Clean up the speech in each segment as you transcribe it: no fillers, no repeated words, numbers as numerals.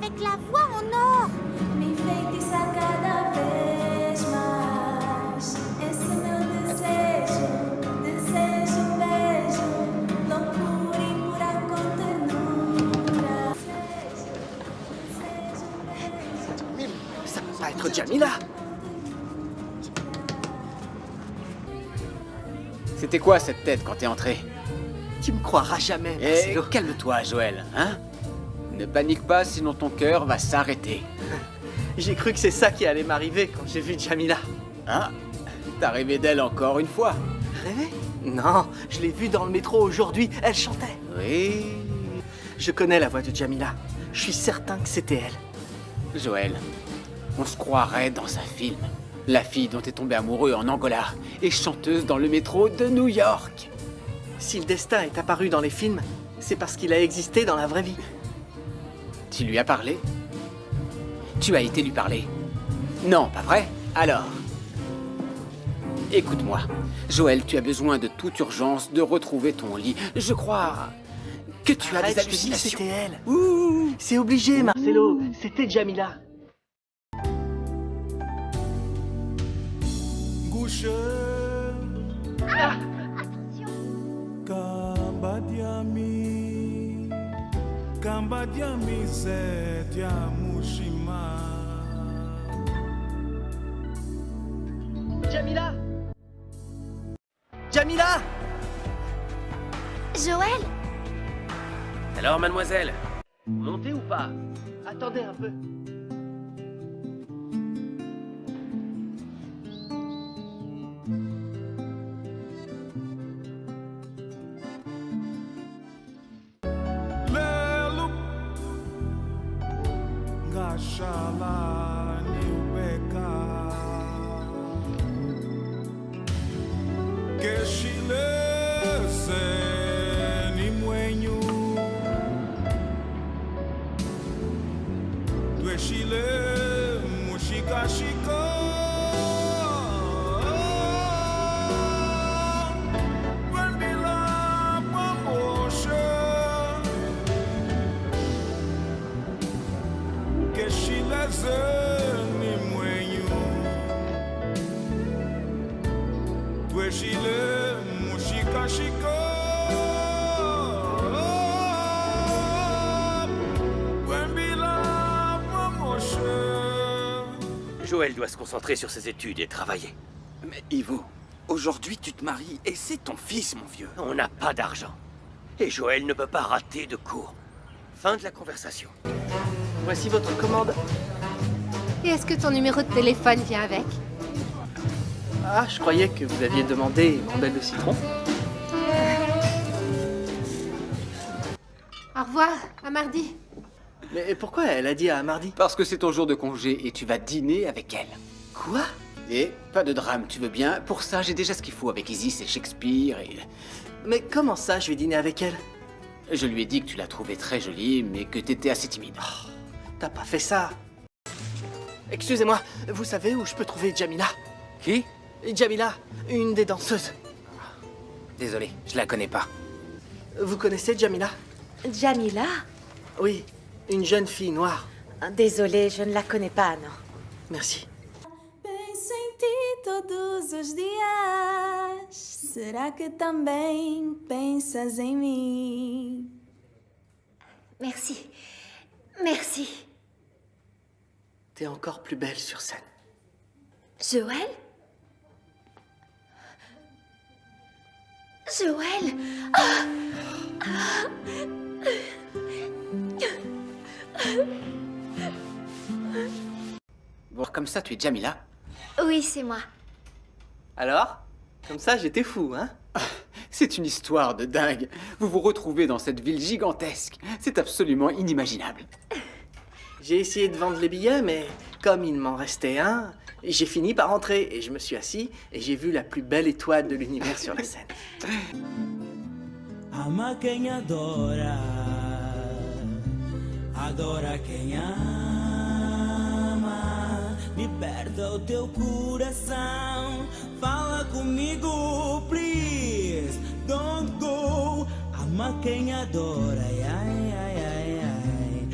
avec la voix en or. Me enfeitiça cada vez mais. Esse meu desejo, desejo um beijo, loucura e pura ternura. Desejo um beijo. Ça peut pas être Jamila. C'était quoi cette tête quand t'es entré? Tu me croiras jamais, Eh, Marcelo. calme-toi, Joël, hein? Ne panique pas, sinon ton cœur va s'arrêter. J'ai cru que c'est ça qui allait m'arriver quand j'ai vu Jamila. Hein? T'as rêvé d'elle encore une fois? Rêvé? Non, je l'ai vue dans le métro aujourd'hui, elle chantait. Oui... Je connais la voix de Jamila. Je suis certain que c'était elle. Joël, on se croirait dans un film. La fille dont t'es tombé amoureux en Angola est chanteuse dans le métro de New York. Si le destin est apparu dans les films, c'est parce qu'il a existé dans la vraie vie. Tu lui as parlé? Tu as été lui parler? Non, pas vrai? Alors... Écoute-moi, Joël, tu as besoin de toute urgence de retrouver ton lit. Je crois que tu as Arrête, des je te dis que hallucinations. c'était elle. Ouh, c'est obligé, Marcelo. C'était Jamila. Kambadiami Zé Mushima. Jamila! Jamila! Joël, Alors, mademoiselle, montez ou pas? Attendez un peu. Lelo Gashala Niweka Keshilese Nimwenyu Tweshile Mushikashiko Wendila Pamoshe Keshilese Nimwenyu Tweshile Mushikashiko Wendila Pamoshe. Joël doit se concentrer sur ses études et travailler. Mais Ivo, aujourd'hui tu te maries et c'est ton fils, mon vieux. On n'a pas d'argent. Et Joël ne peut pas rater de cours. Fin de la conversation. Voici votre commande. Et est-ce que ton numéro de téléphone vient avec? Ah, je croyais que vous aviez demandé une rondelle de citron. Au revoir, à mardi. Mais pourquoi elle a dit à mardi? Parce que c'est ton jour de congé et tu vas dîner avec elle. Quoi? Et pas de drame, tu veux bien? Pour ça, j'ai déjà ce qu'il faut avec Isis et Shakespeare et... Mais comment ça, je vais dîner avec elle? Je lui ai dit que tu la trouvais très jolie, mais que t'étais assez timide. T'as pas fait ça. Excusez-moi, vous savez où je peux trouver Jamila? Qui? Jamila, une des danseuses. Désolé, je la connais pas. Vous connaissez Jamila? Jamila? Oui, une jeune fille noire. Désolée, je ne la connais pas, non. Merci. Penso em ti todos os dias. Será que também pensas em mim? Merci. Merci. T'es encore plus belle sur scène. Joël? Joël? Bon, comme ça, tu es Jamila? Oui, c'est moi. Alors? Comme ça, j'étais fou, hein? C'est une histoire de dingue. Vous vous retrouvez dans cette ville gigantesque. C'est absolument inimaginable. J'ai essayé de vendre les billets, mais comme il m'en restait un, j'ai fini par rentrer et je me suis assis et j'ai vu la plus belle étoile de l'univers sur la scène. Ama quem adora, adora quem ama. Liberta o teu coração, fala comigo, please, don't go. Ama quem adora, ai, ai, ai, ai,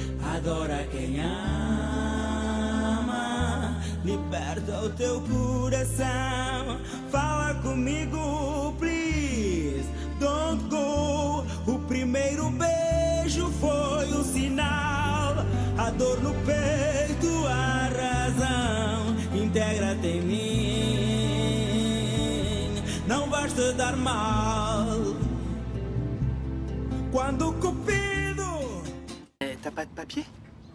Adora quem ama, liberta o teu coração. Fala comigo, please, don't go. O primeiro beijo foi um sinal. A dor no peito, a razão. Integra-te em mim, não vais te dar mal. Quando o cupido... T'as pas de papier?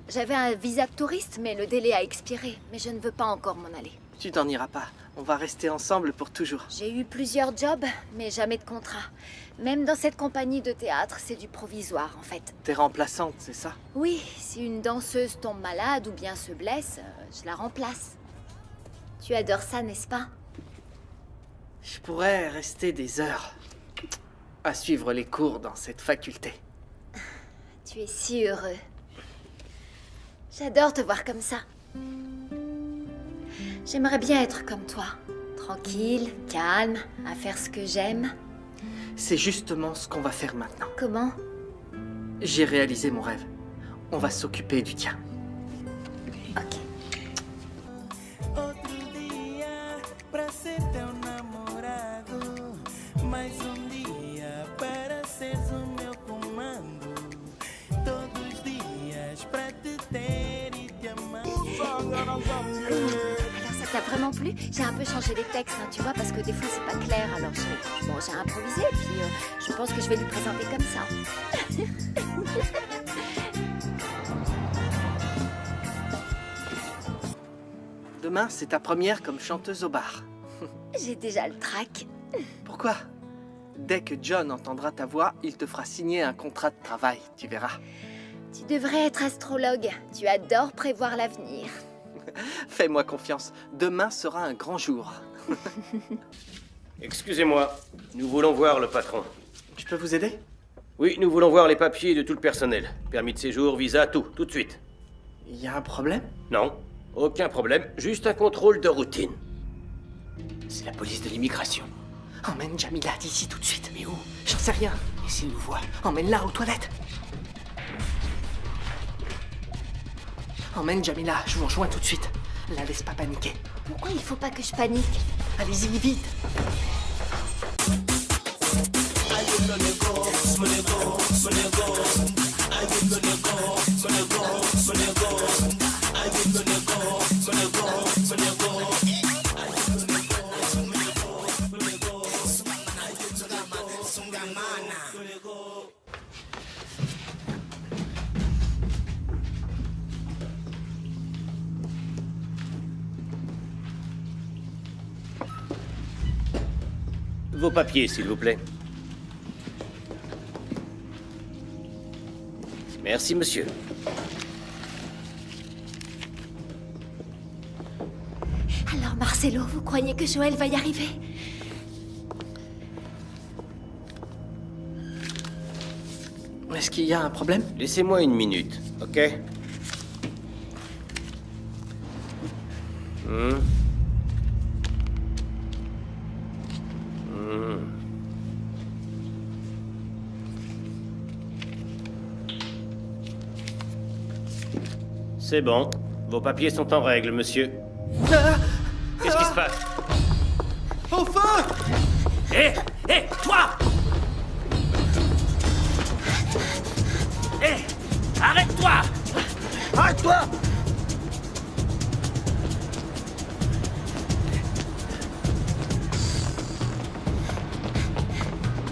J'avais un visa de touriste, mais le délai a expiré. Mais je ne veux pas encore m'en aller. Tu t'en iras pas. On va rester ensemble pour toujours. J'ai eu plusieurs jobs, mais jamais de contrat. Même dans cette compagnie de théâtre, c'est du provisoire, en fait. T'es remplaçante, c'est ça? Oui, si une danseuse tombe malade ou bien se blesse, je la remplace. Tu adores ça, n'est-ce pas? Je pourrais rester des heures à suivre les cours dans cette faculté. Tu es si heureux. J'adore te voir comme ça. J'aimerais bien être comme toi. Tranquille, calme, à faire ce que j'aime. C'est justement ce qu'on va faire maintenant. Comment? J'ai réalisé mon rêve. On va s'occuper du tien. Ok. Outro dia pra ser teu namorado, mais dia para seres o meu comando. Todos os dias pra te ter e te amar. Alors ça t'a vraiment plu? J'ai un peu changé les textes, hein, tu vois, parce que des fois c'est pas clair. Alors j'ai improvisé, puis je pense que je vais lui présenter comme ça. Demain, c'est ta première comme chanteuse au bar. J'ai déjà le trac. Pourquoi? Dès que John entendra ta voix, il te fera signer un contrat de travail, tu verras. Tu devrais être astrologue. Tu adores prévoir l'avenir. Fais-moi confiance, demain sera un grand jour. Excusez-moi, nous voulons voir le patron. Je peux vous aider? Oui, nous voulons voir les papiers de tout le personnel. Permis de séjour, visa, tout de suite. Il y a un problème? Non, aucun problème, juste un contrôle de routine. C'est la police de l'immigration. Emmène Jamila d'ici tout de suite. Mais où? J'en sais rien. Et s'ils nous voient? Emmène-la aux toilettes. Emmène Jamila, je vous rejoins tout de suite. La laisse pas paniquer. Pourquoi il faut pas que je panique? Allez-y, vite. Vos papiers, s'il vous plaît. Merci, monsieur. Alors Marcelo, vous croyez que Joël va y arriver? Est-ce qu'il y a un problème? Laissez-moi une minute, ok? C'est bon. Vos papiers sont en règle, monsieur. Qu'est-ce qui se passe? Au feu! Hé! Hé! Toi! Hé! Arrête-toi! Arrête-toi!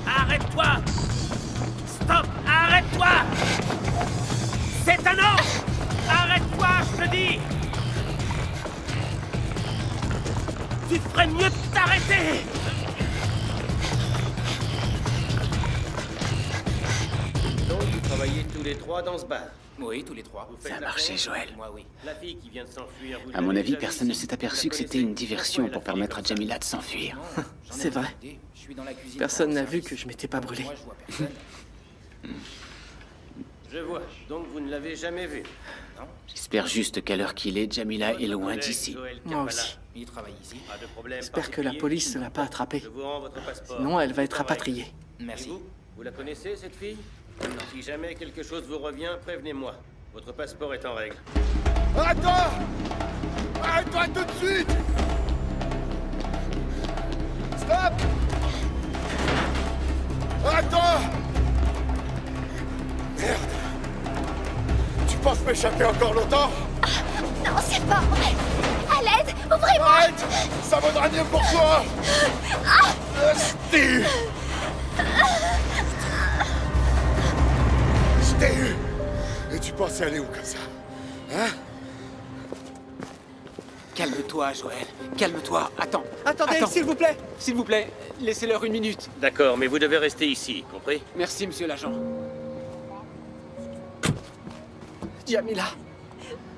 Arrête-toi! Stop! Arrête-toi! C'est un non! Arrête-toi, je te dis! Tu ferais mieux de t'arrêter! Donc, vous travaillez tous les trois dans ce bar? Oui, tous les trois. Vous faites Ça a la marché, fête? Joël. Moi, oui. La fille qui vient de s'enfuir, vous À mon l'avez avis, déjà personne vue ne s'est ici? aperçu Vous que la c'était une connaissez? diversion Pourquoi pour elle a permettre à fini comme Jamila de s'enfuir. C'est vrai. Personne n'a vu que je m'étais pas brûlé. Je vois. Donc, vous ne l'avez jamais vue? J'espère juste qu'à l'heure qu'il est, Jamila est loin d'ici. Moi aussi. Il travaille ici. Pas de problème. J'espère que la police ne l'a pas attrapée. Je vous rends votre passeport. Sinon, elle va être Correct. rapatriée. Et vous la connaissez, cette fille? Si jamais quelque chose vous revient, prévenez-moi. Votre passeport est en règle. Arrête-toi! Arrête-toi tout de suite! Stop! Arrête-toi! Merde! Tu penses m'échapper encore longtemps? Non, c'est pas vrai. À l'aide, ouvrez-moi. Arrête! Ça vaudra mieux pour toi! Steve! Je t'ai eu! Et tu pensais aller où comme ça? Hein? Calme-toi, Joël. Calme-toi. Attends. Attendez, Attends. s'il vous plaît. S'il vous plaît, laissez-leur 1 minute. D'accord, mais vous devez rester ici, compris? Merci, monsieur l'agent. Jamila,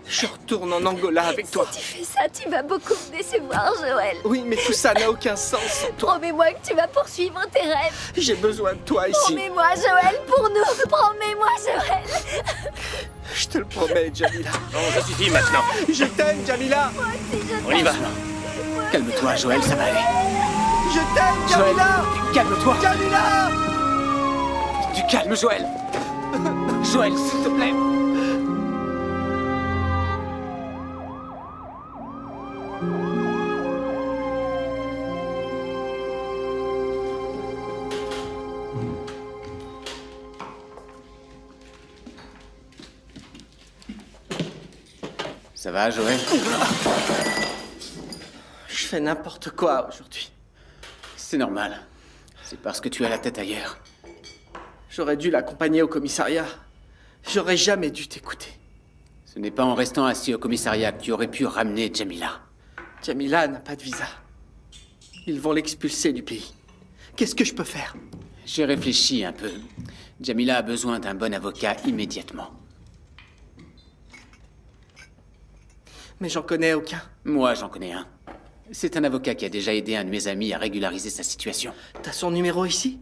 je retourne en Angola avec toi. Si tu fais ça, tu vas beaucoup me décevoir, Joël. Oui, mais tout ça n'a aucun sens sans toi. Promets-moi que tu vas poursuivre tes rêves. J'ai besoin de toi ici. Promets-moi, Joël, pour nous. Promets-moi, Joël. Je te le promets, Jamila. Bon, ça suffit maintenant. Je t'aime, Jamila. On y va. Calme-toi, Joël, ça va aller. Je t'aime, Joël, Jamila. calme-toi. Jamila. Du calme, Joël. Joël, s'il te plaît. Ça va, Joël? Je fais n'importe quoi aujourd'hui. C'est normal. C'est parce que tu as la tête ailleurs. J'aurais dû l'accompagner au commissariat. J'aurais jamais dû t'écouter. Ce n'est pas en restant assis au commissariat que tu aurais pu ramener Jamila. Jamila n'a pas de visa. Ils vont l'expulser du pays. Qu'est-ce que je peux faire? J'ai réfléchi un peu. Jamila a besoin d'un bon avocat immédiatement. Mais j'en connais aucun. Moi, j'en connais un. C'est un avocat qui a déjà aidé un de mes amis à régulariser sa situation. T'as son numéro ici?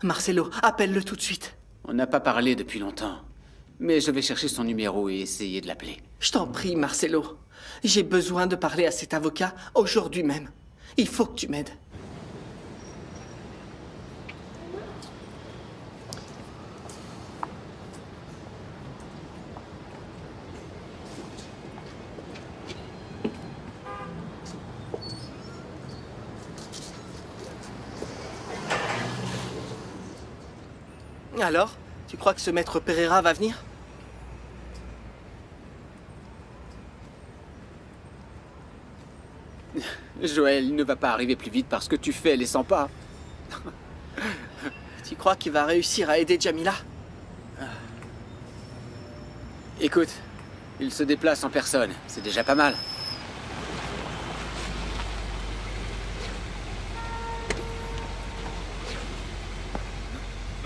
Marcelo, appelle-le tout de suite. On n'a pas parlé depuis longtemps. Mais je vais chercher son numéro et essayer de l'appeler. Je t'en prie, Marcelo. J'ai besoin de parler à cet avocat aujourd'hui même. Il faut que tu m'aides. Alors, tu crois que ce maître Pereira va venir? Joël, il ne va pas arriver plus vite parce que tu fais les 100 pas. Tu crois qu'il va réussir à aider Jamila? Écoute, il se déplace en personne. C'est déjà pas mal.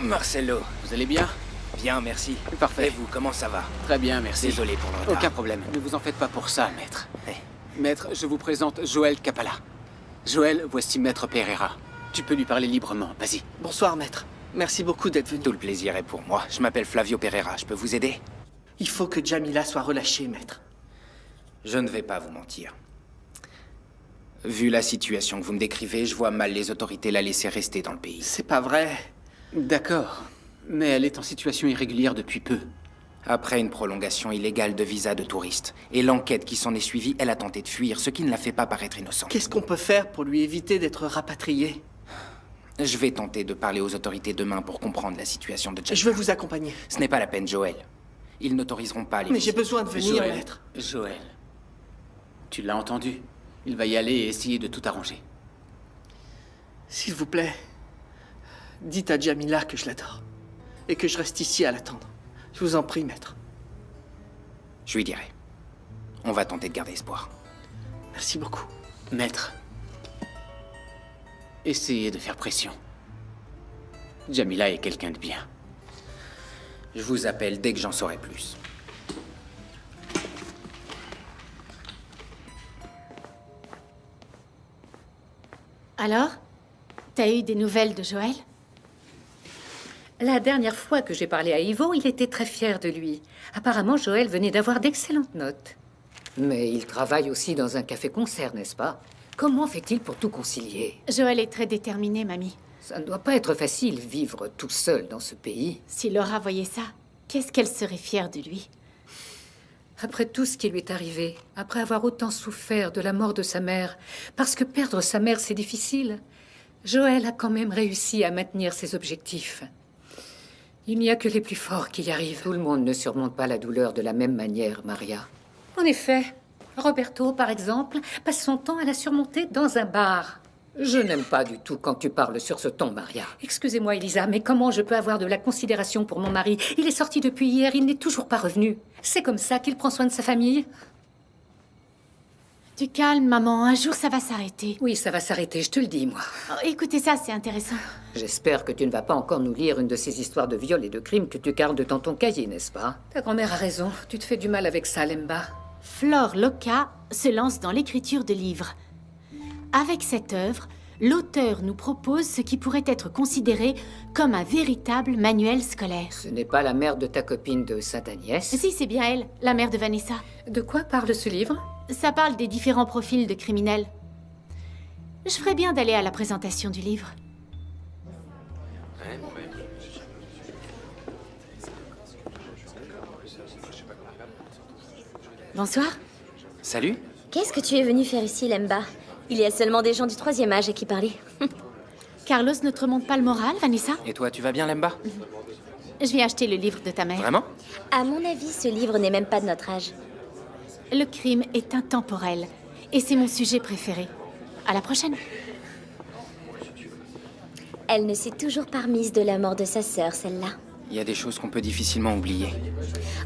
Marcelo, Vous allez bien? bien, merci. Parfait. Et vous, comment ça va? Très bien, merci. Désolé pour le retard. Aucun problème. Ne vous en faites pas pour ça, maître. Eh, Maître, je vous présente Joël Capala. Joël, voici Maître Pereira. Tu peux lui parler librement, vas-y. Bonsoir, maître. Merci beaucoup d'être venu. tout le plaisir est pour moi. Je m'appelle Flavio Pereira, je peux vous aider? Il faut que Jamila soit relâchée, maître. Je ne vais pas vous mentir. Vu la situation que vous me décrivez, je vois mal les autorités la laisser rester dans le pays. C'est pas vrai. D'accord. Mais elle est en situation irrégulière depuis peu. Après une prolongation illégale de visa de touriste, et l'enquête qui s'en est suivie, elle a tenté de fuir, ce qui ne la fait pas paraître innocente. Qu'est-ce qu'on peut faire pour lui éviter d'être rapatrié? Je vais tenter de parler aux autorités demain pour comprendre la situation de Jamila. Je vais vous accompagner. Ce n'est pas la peine, Joël. Ils n'autoriseront pas les Mais j'ai visites. besoin de venir, Joël, maître. Joël. Tu l'as entendu. Il va y aller et essayer de tout arranger. S'il vous plaît, dites à Jamila que je l'adore. Et que je reste ici à l'attendre. Je vous en prie, maître. Je lui dirai. On va tenter de garder espoir. Merci beaucoup. Maître, essayez de faire pression. Jamila est quelqu'un de bien. Je vous appelle dès que j'en saurai plus. Alors? T'as eu des nouvelles de Joël? La dernière fois que j'ai parlé à Ivo, il était très fier de lui. Apparemment, Joël venait d'avoir d'excellentes notes. Mais il travaille aussi dans un café-concert, n'est-ce pas? Comment fait-il pour tout concilier? Joël est très déterminé, mamie. Ça ne doit pas être facile, vivre tout seul dans ce pays. Si Laura voyait ça, qu'est-ce qu'elle serait fière de lui? Après tout ce qui lui est arrivé, après avoir autant souffert de la mort de sa mère, parce que perdre sa mère, c'est difficile, Joël a quand même réussi à maintenir ses objectifs. Il n'y a que les plus forts qui y arrivent. Tout le monde ne surmonte pas la douleur de la même manière, Maria. En effet, Roberto, par exemple, passe son temps à la surmonter dans un bar. Je n'aime pas du tout quand tu parles sur ce ton, Maria. Excusez-moi, Elisa, mais comment je peux avoir de la considération pour mon mari? Il est sorti depuis hier, il n'est toujours pas revenu. C'est comme ça qu'il prend soin de sa famille? Du calme, maman. Un jour, ça va s'arrêter. Oui, ça va s'arrêter, je te le dis, moi. Oh, écoutez ça, c'est intéressant. J'espère que tu ne vas pas encore nous lire une de ces histoires de viol et de crimes que tu gardes dans ton cahier, n'est-ce pas? Ta grand-mère a raison. Tu te fais du mal avec ça, Lemba. Flore Loca se lance dans l'écriture de livres. Avec cette œuvre, l'auteur nous propose ce qui pourrait être considéré comme un véritable manuel scolaire. Ce n'est pas la mère de ta copine de Sainte-Agnès? Si, c'est bien elle, la mère de Vanessa. De quoi parle ce livre? Ça parle des différents profils de criminels. Je ferais bien d'aller à la présentation du livre. Bonsoir. Salut. Qu'est-ce que tu es venu faire ici, Lemba? Il y a seulement des gens du 3e âge à qui parler. Carlos ne te remonte pas le moral, Vanessa? Et toi, tu vas bien, Lemba? Je viens acheter le livre de ta mère. Vraiment? À mon avis, ce livre n'est même pas de notre âge. Le crime est intemporel. Et c'est mon sujet préféré. À la prochaine. Elle ne s'est toujours pas remise de la mort de sa sœur, celle-là. Il y a des choses qu'on peut difficilement oublier.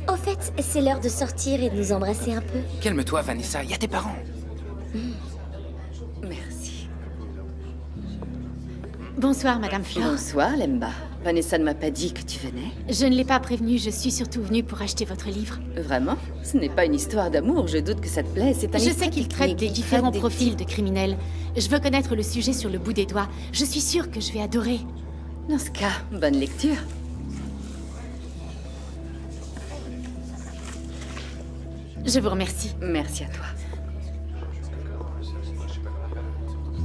Au fait, c'est l'heure de sortir et de nous embrasser un peu. Calme-toi, Vanessa, il y a tes parents. Merci. Bonsoir, Madame Flore. Bonsoir, Lemba. Vanessa ne m'a pas dit que tu venais. Je ne l'ai pas prévenue, je suis surtout venue pour acheter votre livre. Vraiment? Ce n'est pas une histoire d'amour, je doute que ça te plaise. C'est un Je sais qu'il traite des différents profils de criminels. Je veux connaître le sujet sur le bout des doigts. Je suis sûre que je vais adorer. Dans ce cas, bonne lecture. Je vous remercie. Merci à toi.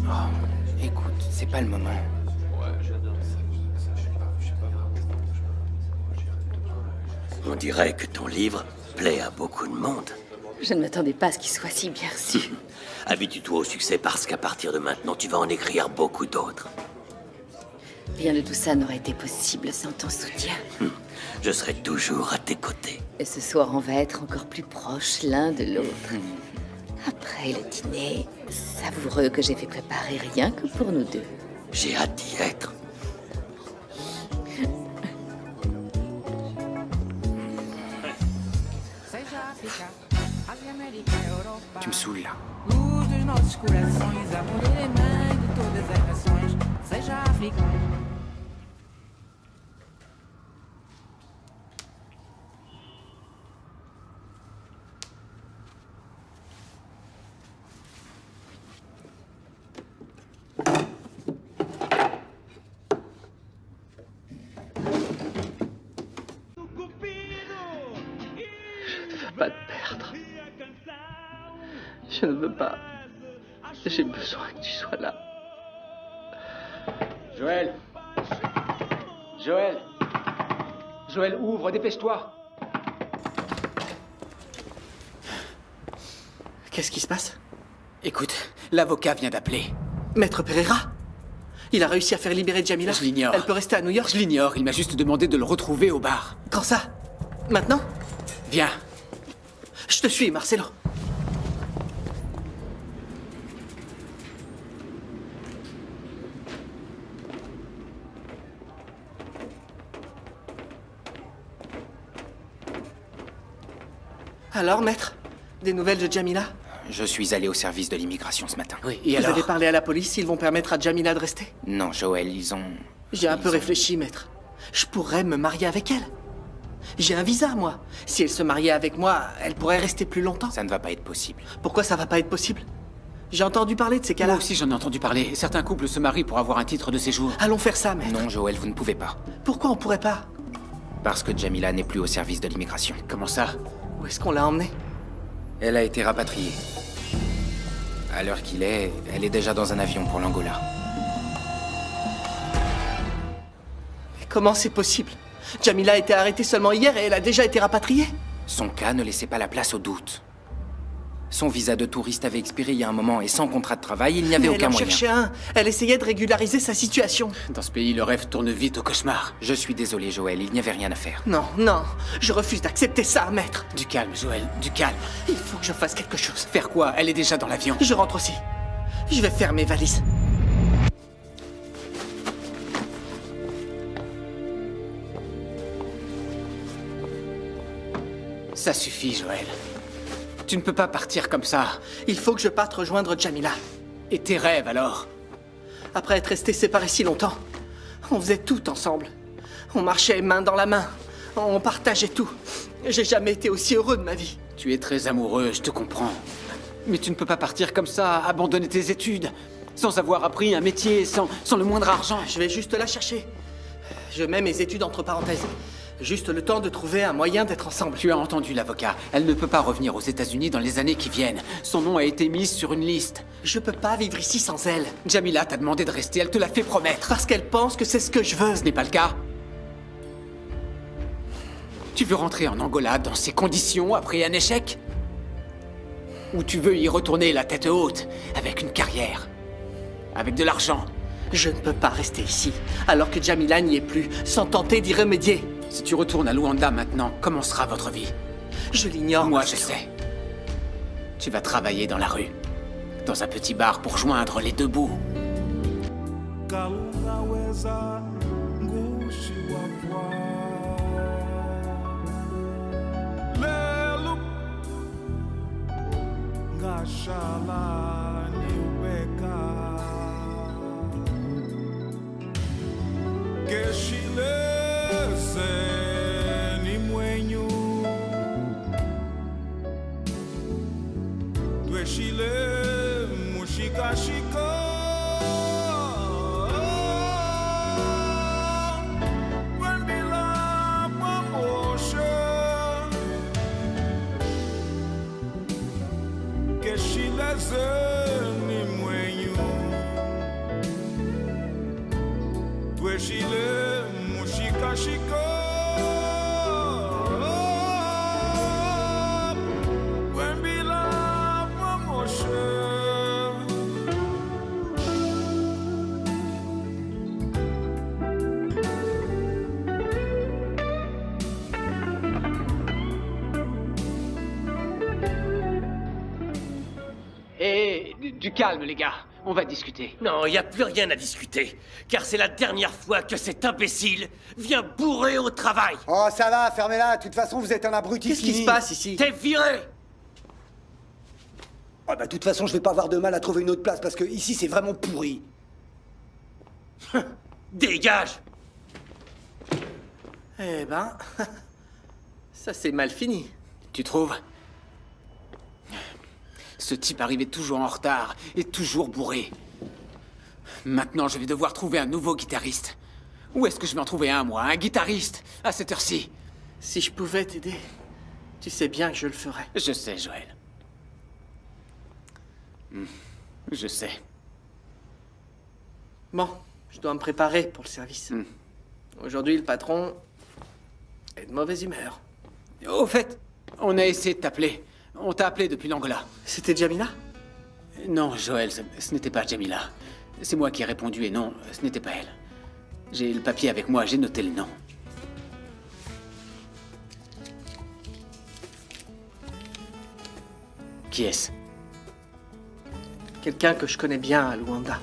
Oh, écoute, c'est pas le moment. On dirait que ton livre plaît à beaucoup de monde. Je ne m'attendais pas à ce qu'il soit si bien reçu. Habitue-toi au succès parce qu'à partir de maintenant, tu vas en écrire beaucoup d'autres. Rien de tout ça n'aurait été possible sans ton soutien. Je serai toujours à tes côtés. Et ce soir, on va être encore plus proches l'un de l'autre. Après le dîner savoureux que j'ai fait préparer rien que pour nous deux. J'ai hâte d'y être. Tu me saoules, là. Luz dos nossos corações, amor ele é mãe de todas as nações, seja africano. Je ne veux pas te perdre. Je ne veux pas. J'ai besoin que tu sois là. Joël! Joël! Joël, ouvre, dépêche-toi! Qu'est-ce qui se passe? Écoute, l'avocat vient d'appeler. Maître Pereira? Il a réussi à faire libérer Jamila? Je l'ignore. Elle peut rester à New York? Je l'ignore, il m'a juste demandé de le retrouver au bar. Quand ça? Maintenant? Viens. Je te suis, Marcelo. Alors, maître? Des nouvelles de Jamila? Je suis allé au service de l'immigration ce matin. Oui, et Vous alors? avez parlé à la police? Ils vont permettre à Jamila de rester? Non, Joël, ils ont... J'ai un peu réfléchi, maître. Je pourrais me marier avec elle. J'ai un visa, moi. Si elle se mariait avec moi, elle pourrait rester plus longtemps. Ça ne va pas être possible. Pourquoi ça va pas être possible? J'ai entendu parler de ces cas-là. Moi aussi, j'en ai entendu parler. Certains couples se marient pour avoir un titre de séjour. Allons faire ça, maître. Non, Joël, vous ne pouvez pas. Pourquoi on pourrait pas? Parce que Jamila n'est plus au service de l'immigration. Comment ça? Où est-ce qu'on l'a emmenée? Elle a été rapatriée. À l'heure qu'il est, elle est déjà dans un avion pour l'Angola. Mais comment c'est possible? Jamila a été arrêtée seulement hier et elle a déjà été rapatriée. Son cas ne laissait pas la place au doute. Son visa de touriste avait expiré il y a un moment et sans contrat de travail, il n'y avait Mais aucun elle en moyen. cherchait un. Elle essayait de régulariser sa situation. Dans ce pays, le rêve tourne vite au cauchemar. Je suis désolé, Joël, il n'y avait rien à faire. Non, non, je refuse d'accepter ça, maître. Du calme, Joël, du calme. Il faut que je fasse quelque chose. Faire quoi? Elle est déjà dans l'avion. Je rentre aussi. Je vais faire mes valises. Ça suffit, Joël. Tu ne peux pas partir comme ça. Il faut que je parte rejoindre Jamila. Et tes rêves, alors? Après être restés séparés si longtemps, on faisait tout ensemble. On marchait main dans la main. On partageait tout. J'ai jamais été aussi heureux de ma vie. Tu es très amoureux, je te comprends. Mais tu ne peux pas partir comme ça, abandonner tes études, sans avoir appris un métier, sans le moindre argent. Je vais juste la chercher. Je mets mes études entre parenthèses. Juste le temps de trouver un moyen d'être ensemble. Tu as entendu l'avocat. Elle ne peut pas revenir aux États-Unis dans les années qui viennent. Son nom a été mis sur une liste. Je peux pas vivre ici sans elle. Jamila t'a demandé de rester, elle te l'a fait promettre. Parce qu'elle pense que c'est ce que je veux. Ce n'est pas le cas. Tu veux rentrer en Angola dans ces conditions après un échec? Ou tu veux y retourner la tête haute, avec une carrière, avec de l'argent? Je ne peux pas rester ici, alors que Jamila n'y est plus, sans tenter d'y remédier. Si tu retournes à Luanda maintenant, comment sera votre vie? Je l'ignore. Moi, je sais. Tu vas travailler dans la rue, dans un petit bar pour joindre les deux bouts. Et du calme, les gars. On va discuter. Non, il n'y a plus rien à discuter. Car c'est la dernière fois que cet imbécile vient bourrer au travail. Oh, ça va, fermez-la. De toute façon, vous êtes un abruti. Qu'est-ce qui se passe ici? T'es viré. Oh, bah, de toute façon, je vais pas avoir de mal à trouver une autre place parce que ici, c'est vraiment pourri. Dégage. Eh ben, ça c'est mal fini. Tu trouves? Ce type arrivait toujours en retard et toujours bourré. Maintenant, je vais devoir trouver un nouveau guitariste. Où est-ce que je vais en trouver un, moi? Un guitariste, à cette heure-ci? Si je pouvais t'aider, tu sais bien que je le ferais. Je sais, Joël. Je sais. Bon, je dois me préparer pour le service. Aujourd'hui, le patron est de mauvaise humeur. Au fait, on a essayé de t'appeler. On t'a appelé depuis l'Angola. C'était Jamila? Non, Joël, ce n'était pas Jamila. C'est moi qui ai répondu et non, ce n'était pas elle. J'ai le papier avec moi, j'ai noté le nom. Qui est-ce? Quelqu'un que je connais bien à Luanda.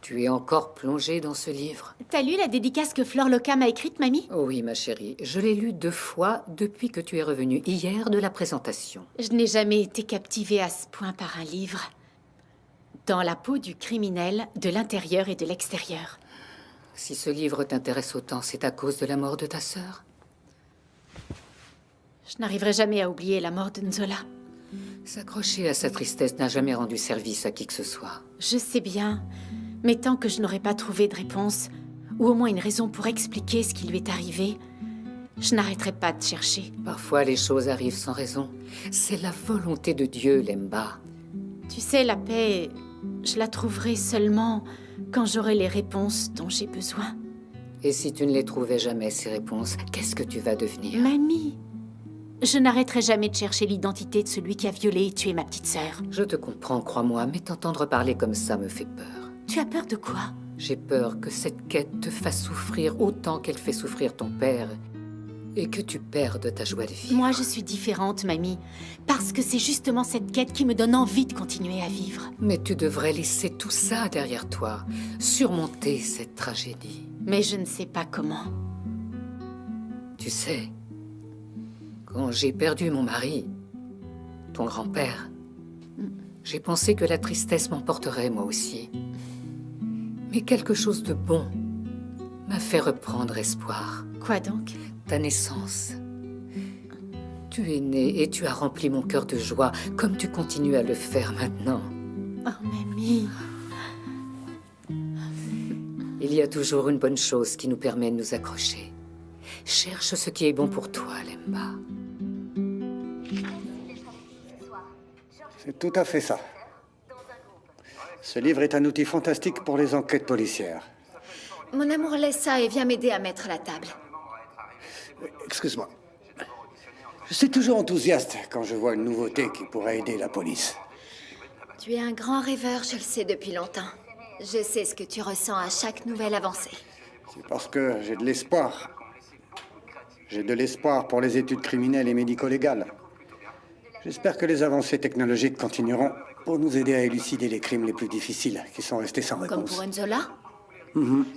Tu es encore plongée dans ce livre. T'as lu la dédicace que Flore Loca m'a écrite, mamie? Oh oui, ma chérie. Je l'ai lu 2 fois depuis que tu es revenue hier de la présentation. Je n'ai jamais été captivée à ce point par un livre. Dans la peau du criminel, de l'intérieur et de l'extérieur. Si ce livre t'intéresse autant, c'est à cause de la mort de ta sœur? Je n'arriverai jamais à oublier la mort de Nzola. S'accrocher à sa tristesse n'a jamais rendu service à qui que ce soit. Je sais bien, mais tant que je n'aurai pas trouvé de réponse, ou au moins une raison pour expliquer ce qui lui est arrivé, Je n'arrêterai pas de chercher. Parfois, les choses arrivent sans raison. C'est la volonté de Dieu, Lemba. Tu sais, la paix, je la trouverai seulement quand j'aurai les réponses dont j'ai besoin. Et si tu ne les trouvais jamais, ces réponses, qu'est-ce que tu vas devenir? Mamie, je n'arrêterai jamais de chercher l'identité de celui qui a violé et tué ma petite sœur. Je te comprends, crois-moi, mais t'entendre parler comme ça me fait peur. Tu as peur de quoi? J'ai peur que cette quête te fasse souffrir autant qu'elle fait souffrir ton père et que tu perdes ta joie de vivre. Moi, je suis différente, mamie, parce que c'est justement cette quête qui me donne envie de continuer à vivre. Mais tu devrais laisser tout ça derrière toi, surmonter cette tragédie. Mais je ne sais pas comment. Tu sais, quand j'ai perdu mon mari, ton grand-père, j'ai pensé que la tristesse m'emporterait moi aussi. Mais quelque chose de bon m'a fait reprendre espoir. Quoi donc? Ta naissance. Tu es né et tu as rempli mon cœur de joie, comme tu continues à le faire maintenant. Oh, mamie. Il y a toujours une bonne chose qui nous permet de nous accrocher. Cherche ce qui est bon pour toi, Lemba. C'est tout à fait ça. Ce livre est un outil fantastique pour les enquêtes policières. Mon amour, laisse ça et viens m'aider à mettre la table. Excuse-moi. Je suis toujours enthousiaste quand je vois une nouveauté qui pourrait aider la police. Tu es un grand rêveur, je le sais depuis longtemps. Je sais ce que tu ressens à chaque nouvelle avancée. C'est parce que j'ai de l'espoir. J'ai de l'espoir pour les études criminelles et médico-légales. J'espère que les avancées technologiques continueront pour nous aider à élucider les crimes les plus difficiles qui sont restés sans réponse. Comme pour Enzola?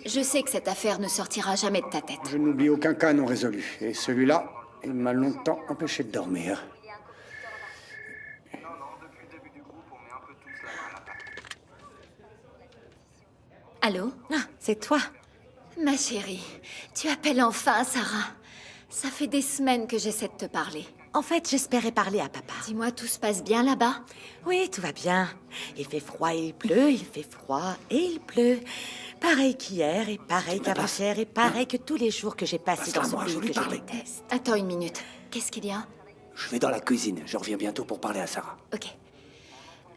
Je sais que cette affaire ne sortira jamais de ta tête. Je n'oublie aucun cas non résolu. Et celui-là, il m'a longtemps empêché de dormir. Allô? Ah, c'est toi. Ma chérie, tu appelles enfin Sarah. Ça fait des semaines que j'essaie de te parler. En fait, j'espérais parler à papa. Dis-moi, tout se passe bien là-bas? Oui, tout va bien. Il fait froid et il pleut, il fait froid et il pleut. Pareil qu'hier et pareil qu'avant-hier et pareil que tous les jours que j'ai passés dans ce pays que je déteste. Attends une minute. Qu'est-ce qu'il y a? Je vais dans la cuisine. Je reviens bientôt pour parler à Sarah. Ok.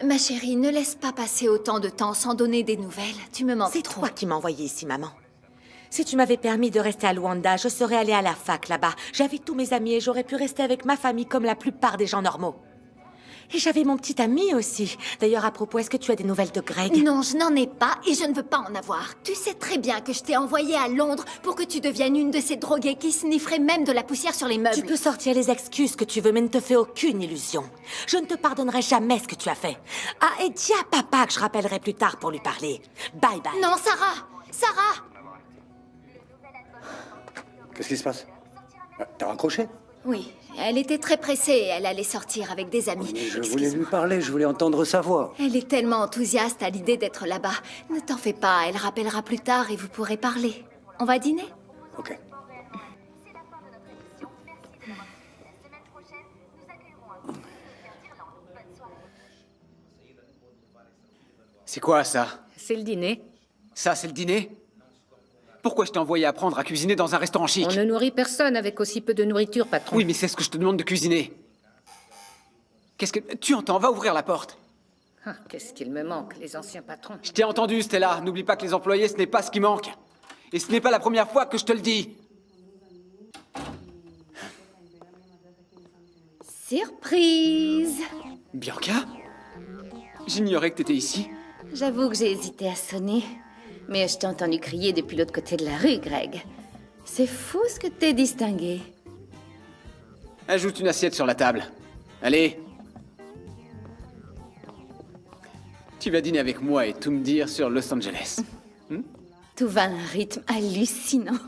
Ma chérie, ne laisse pas passer autant de temps sans donner des nouvelles. Tu me manques C'est trop. toi qui m'as envoyé ici, maman. Si tu m'avais permis de rester à Luanda, je serais allée à la fac là-bas. J'avais tous mes amis et j'aurais pu rester avec ma famille comme la plupart des gens normaux. Et j'avais mon petit ami aussi. D'ailleurs, à propos, est-ce que tu as des nouvelles de Greg? Non, je n'en ai pas et je ne veux pas en avoir. Tu sais très bien que je t'ai envoyé à Londres pour que tu deviennes une de ces droguées qui snifferait même de la poussière sur les meubles. Tu peux sortir les excuses que tu veux, mais ne te fais aucune illusion. Je ne te pardonnerai jamais ce que tu as fait. Ah, et dis à papa que je rappellerai plus tard pour lui parler. Bye bye. Non, Sarah! Sarah! Qu'est-ce qui se passe? T'as raccroché? Oui, elle était très pressée et elle allait sortir avec des amis. Mais je voulais lui parler, je voulais entendre sa voix. Elle est tellement enthousiaste à l'idée d'être là-bas. Ne t'en fais pas, elle rappellera plus tard et vous pourrez parler. On va dîner? Ok. C'est quoi ça? C'est le dîner. Ça, c'est le dîner? Pourquoi je t'ai envoyé apprendre à cuisiner dans un restaurant chic? On ne nourrit personne avec aussi peu de nourriture, patron. Oui, mais c'est ce que je te demande de cuisiner. Qu'est-ce que... Tu entends? Va ouvrir la porte. Ah, qu'est-ce qu'il me manque, les anciens patrons. Je t'ai entendu, Stella. N'oublie pas que les employés, ce n'est pas ce qui manque. Et ce n'est pas la première fois que je te le dis. Surprise! Bianca? J'ignorais que t'étais ici. J'avoue que j'ai hésité à sonner. Mais je t'ai entendu crier depuis l'autre côté de la rue, Greg. C'est fou ce que t'es distingué. Ajoute une assiette sur la table. Allez. Tu vas dîner avec moi et tout me dire sur Los Angeles. Tout va à un rythme hallucinant.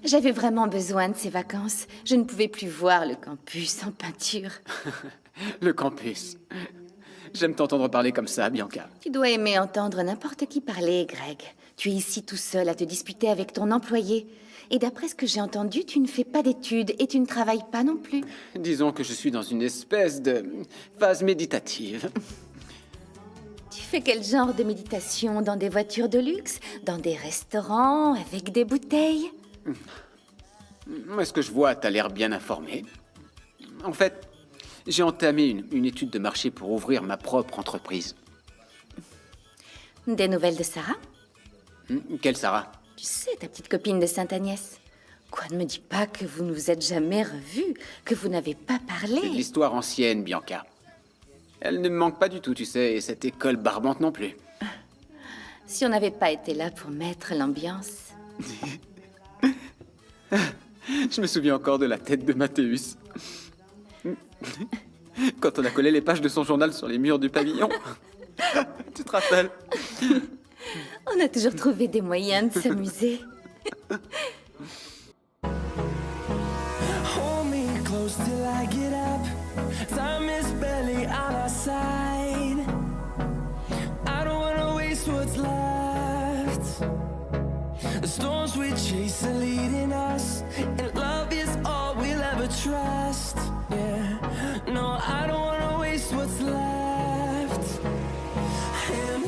J'avais vraiment besoin de ces vacances. Je ne pouvais plus voir le campus en peinture. Le campus. J'aime t'entendre parler comme ça, Bianca. Tu dois aimer entendre n'importe qui parler, Greg. Tu es ici tout seul à te disputer avec ton employé. Et d'après ce que j'ai entendu, tu ne fais pas d'études et tu ne travailles pas non plus. Disons que je suis dans une espèce de phase méditative. Tu fais quel genre de méditation? Dans des voitures de luxe? Dans des restaurants? Avec des bouteilles? Moi, ce que je vois, t'as l'air bien informé. En fait, j'ai entamé une étude de marché pour ouvrir ma propre entreprise. Des nouvelles de Sarah? Quelle Sarah? Tu sais, ta petite copine de Sainte-Agnès. Quoi, ne me dis pas que vous ne vous êtes jamais revus, que vous n'avez pas parlé. C'est de l'histoire ancienne, Bianca. Elle ne me manque pas du tout, tu sais, et cette école barbante non plus. Si on n'avait pas été là pour mettre l'ambiance. Je me souviens encore de la tête de Mathéus. Quand on a collé les pages de son journal sur les murs du pavillon. Tu te rappelles? On a toujours trouvé des moyens de s'amuser. Hold me close till I get up. Time is barely on our side. I don't wanna waste what's left. The storms we chase are leading us, and love is all we'll ever trust. Yeah, no, I don't wanna waste what's left. And